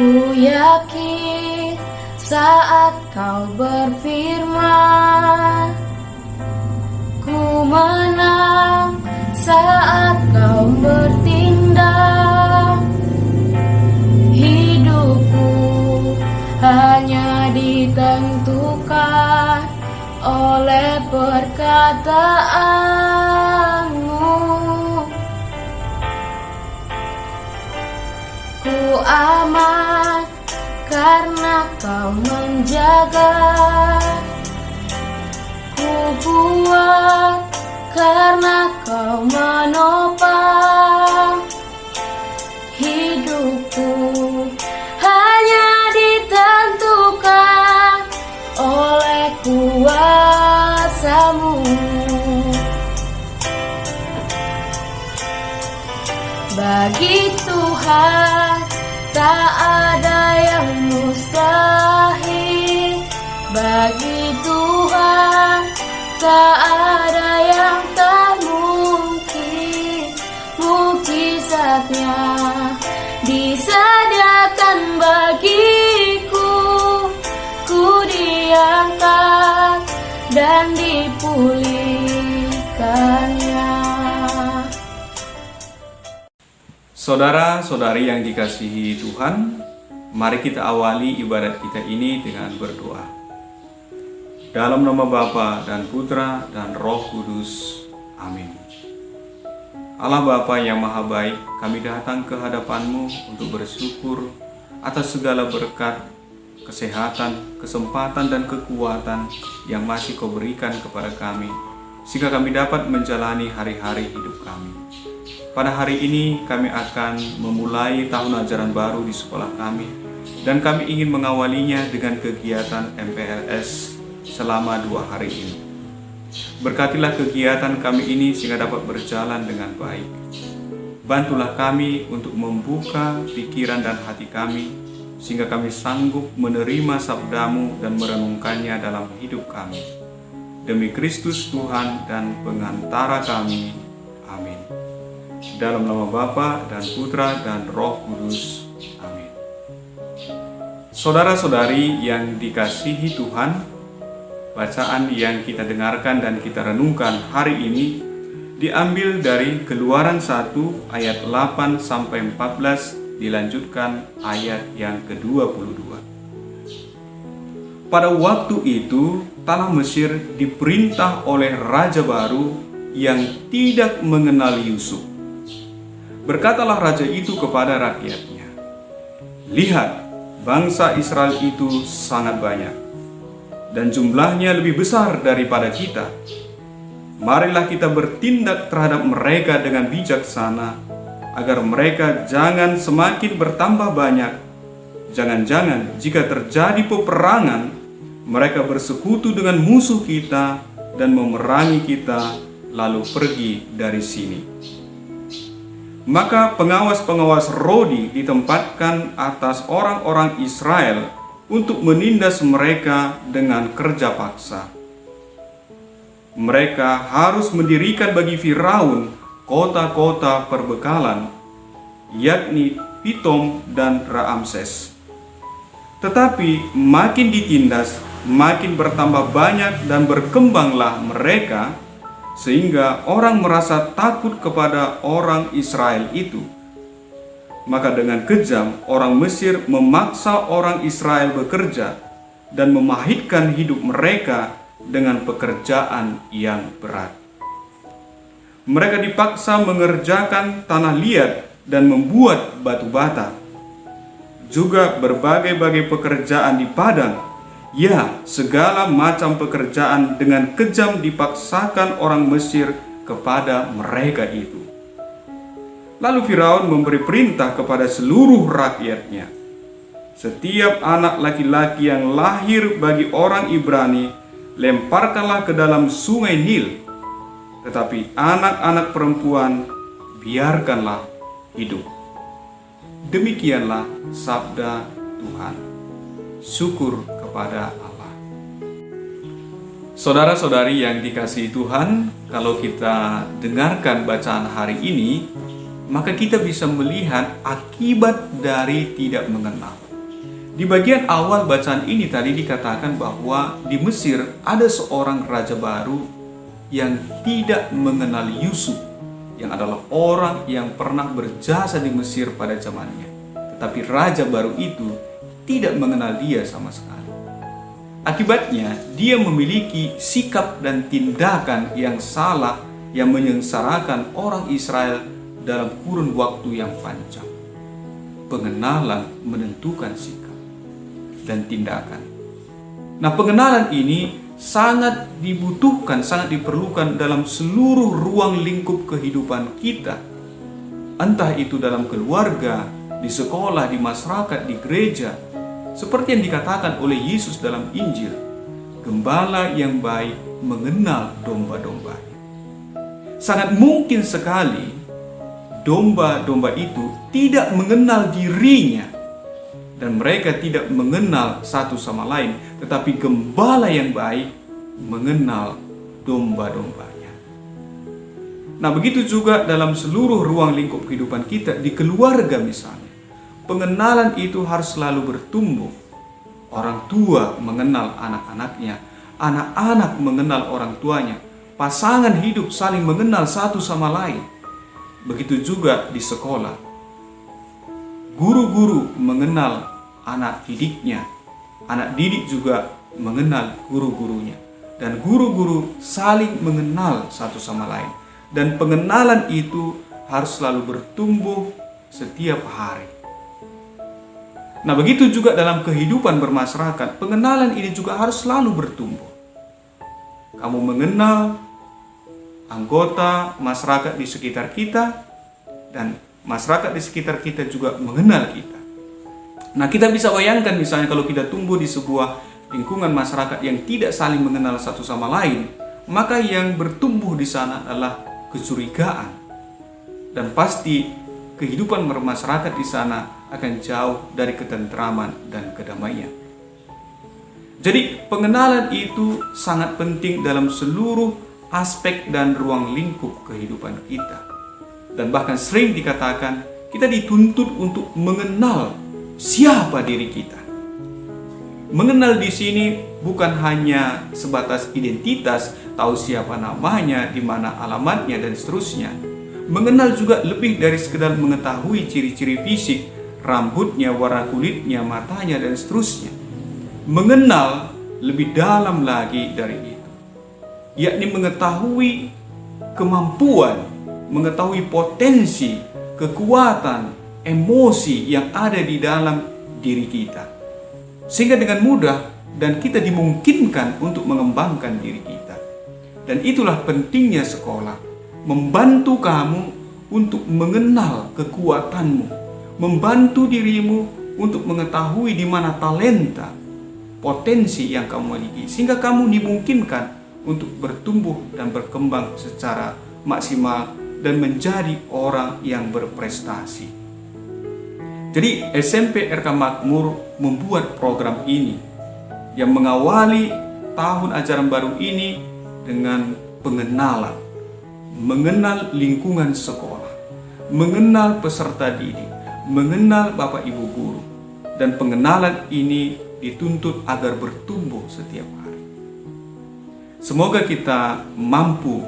Ku yakin saat kau berfirman, ku menang saat kau bertindak. Hidupku hanya ditentukan oleh perkataanmu. Ku aman karena kau menjaga, ku kuat karena kau menopang. Hidupku hanya ditentukan oleh kuasa-Mu. Bagi Tuhan tak ada yang mustahil. Bagi Tuhan tak ada yang tak mungkin. Mukjizatnya disediakan bagiku. Ku diangkat dan dipulihkannya. Saudara-saudari yang dikasihi Tuhan, mari kita awali ibadat kita ini dengan berdoa. Dalam nama Bapa dan Putra dan Roh Kudus. Amin. Allah Bapa yang Maha Baik, kami datang ke hadapan-Mu untuk bersyukur atas segala berkat, kesehatan, kesempatan, dan kekuatan yang masih Kau berikan kepada kami, sehingga kami dapat menjalani hari-hari hidup kami. Pada hari ini kami akan memulai tahun ajaran baru di sekolah kami, dan kami ingin mengawalinya dengan kegiatan MPLS selama 2 hari ini. Berkatilah kegiatan kami ini sehingga dapat berjalan dengan baik. Bantulah kami untuk membuka pikiran dan hati kami, sehingga kami sanggup menerima sabda-Mu dan merenungkannya dalam hidup kami. Demi Kristus Tuhan dan pengantara kami. Amin. Dalam nama Bapa dan Putra dan Roh Kudus. Amin. Saudara-saudari yang dikasihi Tuhan, bacaan yang kita dengarkan dan kita renungkan hari ini diambil dari Keluaran 1 ayat 8 sampai 14, dilanjutkan ayat yang ke-22. Pada waktu itu, tanah Mesir diperintah oleh raja baru yang tidak mengenal Yusuf. Berkatalah raja itu kepada rakyatnya, "Lihat, bangsa Israel itu sangat banyak, dan jumlahnya lebih besar daripada kita. Marilah kita bertindak terhadap mereka dengan bijaksana, agar mereka jangan semakin bertambah banyak. Jangan-jangan jika terjadi peperangan, mereka bersekutu dengan musuh kita dan memerangi kita, lalu pergi dari sini." Maka pengawas-pengawas Rodi ditempatkan atas orang-orang Israel untuk menindas mereka dengan kerja paksa. Mereka harus mendirikan bagi Firaun kota-kota perbekalan, yakni Pitom dan Raamses. Tetapi makin ditindas, makin bertambah banyak dan berkembanglah mereka, sehingga orang merasa takut kepada orang Israel itu. Maka dengan kejam orang Mesir memaksa orang Israel bekerja dan memahitkan hidup mereka dengan pekerjaan yang berat. Mereka dipaksa mengerjakan tanah liat dan membuat batu bata. Juga berbagai-bagai pekerjaan di padang. Ya, segala macam pekerjaan dengan kejam dipaksakan orang Mesir kepada mereka itu. Lalu Firaun memberi perintah kepada seluruh rakyatnya, "Setiap anak laki-laki yang lahir bagi orang Ibrani, lemparkanlah ke dalam sungai Nil. Tetapi anak-anak perempuan, biarkanlah hidup." Demikianlah sabda Tuhan. Syukur kepada Allah. Saudara-saudari yang dikasihi Tuhan, kalau kita dengarkan bacaan hari ini, maka kita bisa melihat akibat dari tidak mengenal. Di bagian awal bacaan ini tadi dikatakan bahwa di Mesir ada seorang raja baru yang tidak mengenal Yusuf, yang adalah orang yang pernah berjasa di Mesir pada zamannya. Tetapi raja baru itu tidak mengenal dia sama sekali. Akibatnya, dia memiliki sikap dan tindakan yang salah yang menyengsarakan orang Israel dalam kurun waktu yang panjang. Pengenalan menentukan sikap dan tindakan. Nah, pengenalan ini sangat dibutuhkan, sangat diperlukan dalam seluruh ruang lingkup kehidupan kita. Entah itu dalam keluarga, di sekolah, di masyarakat, di gereja. Seperti yang dikatakan oleh Yesus dalam Injil, gembala yang baik mengenal domba-dombanya. Sangat mungkin sekali domba-domba itu tidak mengenal dirinya, dan mereka tidak mengenal satu sama lain, tetapi gembala yang baik mengenal domba-dombanya. Nah, begitu juga dalam seluruh ruang lingkup kehidupan kita, di keluarga misalnya. Pengenalan itu harus selalu bertumbuh. Orang tua mengenal anak-anaknya, anak-anak mengenal orang tuanya, pasangan hidup saling mengenal satu sama lain. Begitu juga di sekolah. Guru-guru mengenal anak didiknya, anak didik juga mengenal guru-gurunya, dan guru-guru saling mengenal satu sama lain. Dan pengenalan itu harus selalu bertumbuh setiap hari. Nah, begitu juga dalam kehidupan bermasyarakat, pengenalan ini juga harus selalu bertumbuh. Kamu mengenal anggota masyarakat di sekitar kita, dan masyarakat di sekitar kita juga mengenal kita. Nah, kita bisa bayangkan misalnya kalau kita tumbuh di sebuah lingkungan masyarakat yang tidak saling mengenal satu sama lain, maka yang bertumbuh di sana adalah kecurigaan. Dan pasti kehidupan bermasyarakat di sana akan jauh dari ketentraman dan kedamaian. Jadi, pengenalan itu sangat penting dalam seluruh aspek dan ruang lingkup kehidupan kita. Dan bahkan sering dikatakan kita dituntut untuk mengenal siapa diri kita. Mengenal di sini bukan hanya sebatas identitas, tahu siapa namanya, di mana alamatnya, dan seterusnya. Mengenal juga lebih dari sekedar mengetahui ciri-ciri fisik, rambutnya, warna kulitnya, matanya, dan seterusnya. Mengenal lebih dalam lagi dari itu, yakni mengetahui kemampuan, mengetahui potensi, kekuatan, emosi yang ada di dalam diri kita. Sehingga dengan mudah dan kita dimungkinkan untuk mengembangkan diri kita. Dan itulah pentingnya sekolah, membantu kamu untuk mengenal kekuatanmu, membantu dirimu untuk mengetahui di mana talenta, potensi yang kamu miliki, sehingga kamu dimungkinkan untuk bertumbuh dan berkembang secara maksimal dan menjadi orang yang berprestasi. Jadi SMP RK Makmur membuat program ini yang mengawali tahun ajaran baru ini dengan pengenalan, mengenal lingkungan sekolah, mengenal peserta didik, mengenal Bapak Ibu guru, dan pengenalan ini dituntut agar bertumbuh setiap hari. Semoga kita mampu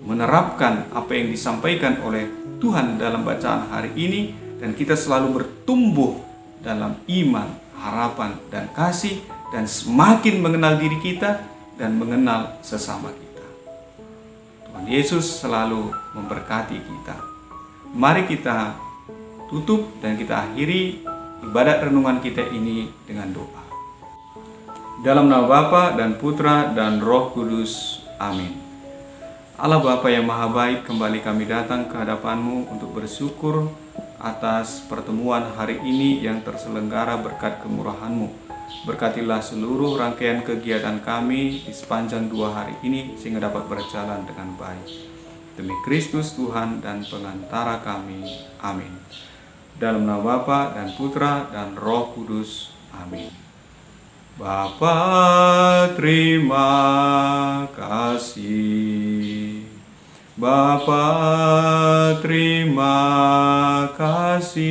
menerapkan apa yang disampaikan oleh Tuhan dalam bacaan hari ini, dan kita selalu bertumbuh dalam iman, harapan, dan kasih, dan semakin mengenal diri kita dan mengenal sesama kita. Tuhan Yesus selalu memberkati kita. Mari kita tutup dan kita akhiri ibadat renungan kita ini dengan doa. Dalam nama Bapa dan Putra dan Roh Kudus. Amin. Allah Bapa yang Maha Baik, kembali kami datang ke hadapan-Mu untuk bersyukur atas pertemuan hari ini yang terselenggara berkat kemurahan-Mu. Berkatilah seluruh rangkaian kegiatan kami di sepanjang 2 hari ini sehingga dapat berjalan dengan baik. Demi Kristus Tuhan dan pengantara kami. Amin. Dalam nama Bapa dan Putra dan Roh Kudus. Amin. Bapa, terima kasih. Bapa, terima kasih.